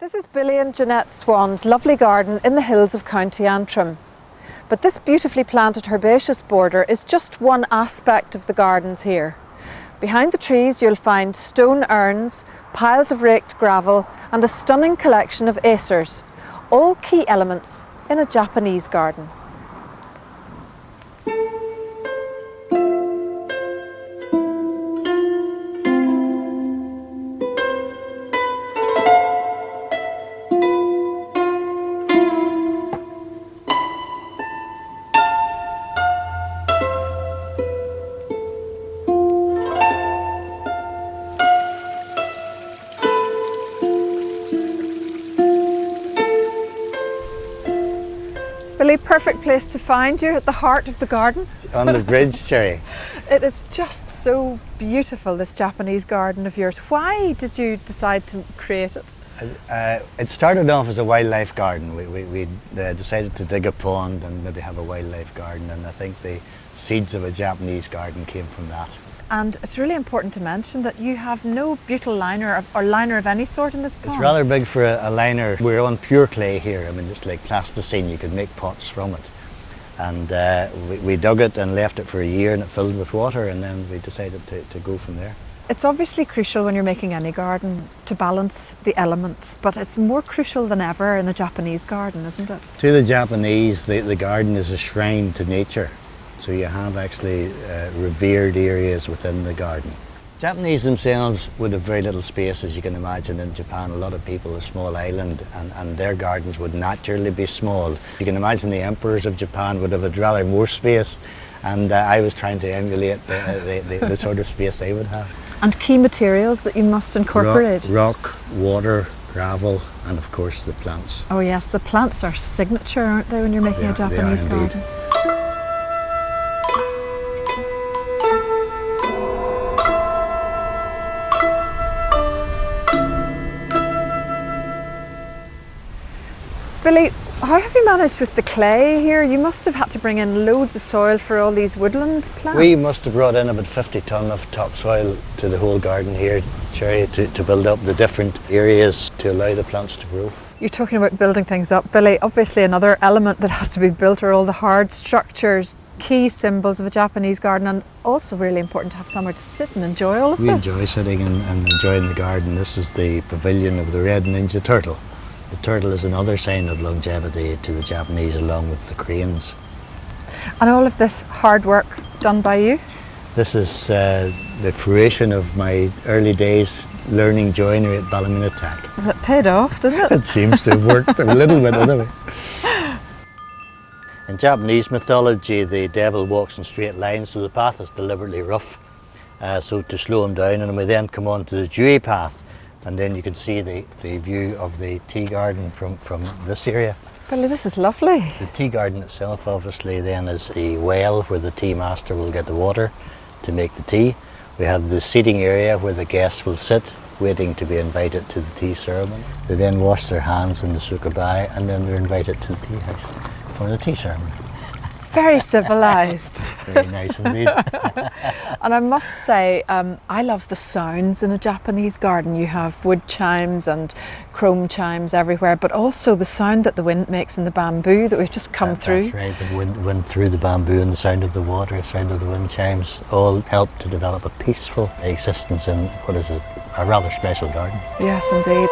This is Billy and Jeanette Swan's lovely garden in the hills of County Antrim. But this beautifully planted herbaceous border is just one aspect of the gardens here. Behind the trees you'll find stone urns, piles of raked gravel and a stunning collection of acers, all key elements in a Japanese garden. Billy, perfect place to find you at the heart of the garden. On the bridge, Sherry. It is just so beautiful, this Japanese garden of yours. Why did you decide to create it? It started off as a wildlife garden. We decided to dig a pond and maybe have a wildlife garden, and I think the seeds of a Japanese garden came from that. And it's really important to mention that you have no butyl liner or liner of any sort in this pond. It's rather big for a liner. We're on pure clay here. I mean, it's like plasticine. You could make pots from it. And we dug it and left it for a year, and it filled with water, and then we decided to go from there. It's obviously crucial when you're making any garden to balance the elements, but it's more crucial than ever in a Japanese garden, isn't it? To the Japanese, the garden is a shrine to nature. So you have actually revered areas within the garden. Japanese themselves would have very little space, as you can imagine. In Japan, a lot of people, a small island, and their gardens would naturally be small. You can imagine the emperors of Japan would have had rather more space, and I was trying to emulate the sort of space they would have. And key materials that you must incorporate? Rock, water, gravel, and of course the plants. Oh yes, the plants are signature, aren't they, when you're making a Japanese garden? Billy, how have you managed with the clay here? You must have had to bring in loads of soil for all these woodland plants. We must have brought in about 50 tonne of topsoil to the whole garden here, Cherry, to build up the different areas to allow the plants to grow. You're talking about building things up, Billy. Obviously another element that has to be built are all the hard structures, key symbols of a Japanese garden, and also really important to have somewhere to sit and enjoy all of this. We enjoy sitting and enjoying the garden. This is the pavilion of the red ninja turtle. The turtle is another sign of longevity to the Japanese, along with the cranes. And all of this hard work done by you? This is the fruition of my early days learning joinery at Ballymena. Well, it paid off, didn't it? It seems to have worked a little bit anyway. In Japanese mythology, the devil walks in straight lines, so the path is deliberately rough, so to slow him down, and we then come on to the dewy path. And then you can see the view of the tea garden from this area. Billy, this is lovely. The tea garden itself obviously then is the well where the tea master will get the water to make the tea. We have the seating area where the guests will sit waiting to be invited to the tea ceremony. They then wash their hands in the sukubai, and then they're invited to the tea house for the tea ceremony. Very civilised. Very nice indeed. And I must say, I love the sounds in a Japanese garden. You have wood chimes and chrome chimes everywhere, but also the sound that the wind makes in the bamboo that we've just come through. That's right, the wind through the bamboo and the sound of the water, the sound of the wind chimes, all help to develop a peaceful existence in what is a rather special garden. Yes, indeed.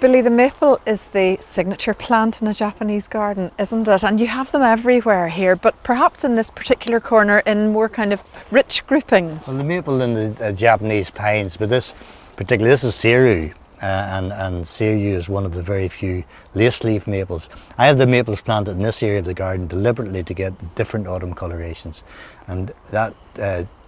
Billy, the maple is the signature plant in a Japanese garden, isn't it? And you have them everywhere here, but perhaps in this particular corner in more kind of rich groupings. Well, the maple and the Japanese pines, but this is Seiru, and Seiru is one of the very few lace leaf maples. I have the maples planted in this area of the garden deliberately to get different autumn colorations, and that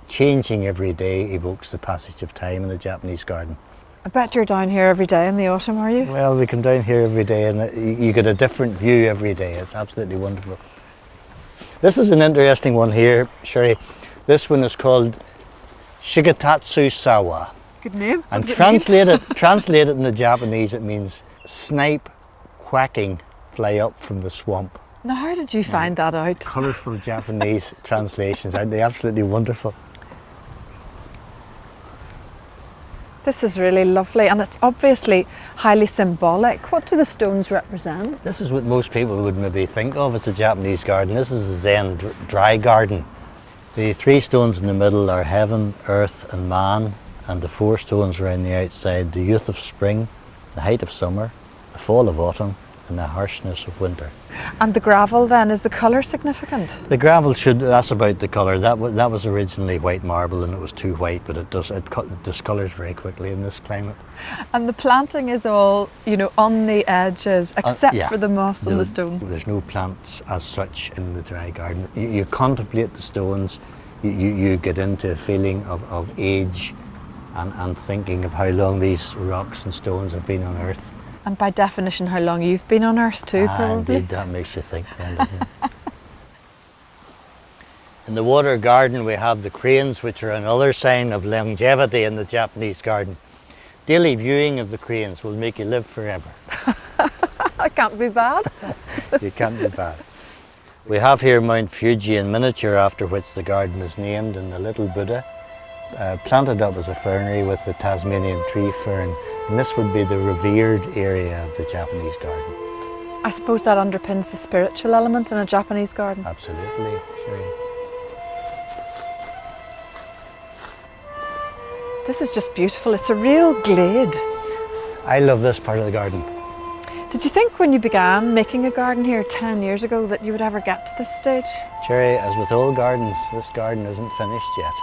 changing every day evokes the passage of time in a Japanese garden. I bet you're down here every day in the autumn, are you? Well, we come down here every day and you get a different view every day. It's absolutely wonderful. This is an interesting one here, Sherry. This one is called Shigetatsu Sawa. Good name. And translated in the Japanese, it means snipe quacking fly up from the swamp. Now, how did you find that out? Colourful Japanese translations, aren't they absolutely wonderful? This is really lovely, and it's obviously highly symbolic. What do the stones represent? This is what most people would maybe think of as a Japanese garden. This is a Zen dry garden. The 3 stones in the middle are heaven, earth and man, and the 4 stones around the outside, the youth of spring, the height of summer, the fall of autumn and the harshness of winter. And the gravel then, is the colour significant? The gravel that's about the colour. That was originally white marble and it was too white, but it discolours very quickly in this climate. And the planting is all, you know, on the edges, except yeah. for the moss on the stone. There's no plants as such in the dry garden. You contemplate the stones, you get into a feeling of age and thinking of how long these rocks and stones have been on earth. And by definition, how long you've been on earth too, probably. Indeed, that makes you think then, doesn't it? In the water garden we have the cranes, which are another sign of longevity in the Japanese garden. Daily viewing of the cranes will make you live forever. That can't be bad. You can't be bad. We have here Mount Fuji in miniature, after which the garden is named, and the little Buddha, planted up as a fernery with the Tasmanian tree fern. And this would be the revered area of the Japanese garden. I suppose that underpins the spiritual element in a Japanese garden. Absolutely, sure. This is just beautiful. It's a real glade. I love this part of the garden. Did you think when you began making a garden here 10 years ago that you would ever get to this stage? Cherry, as with all gardens, this garden isn't finished yet.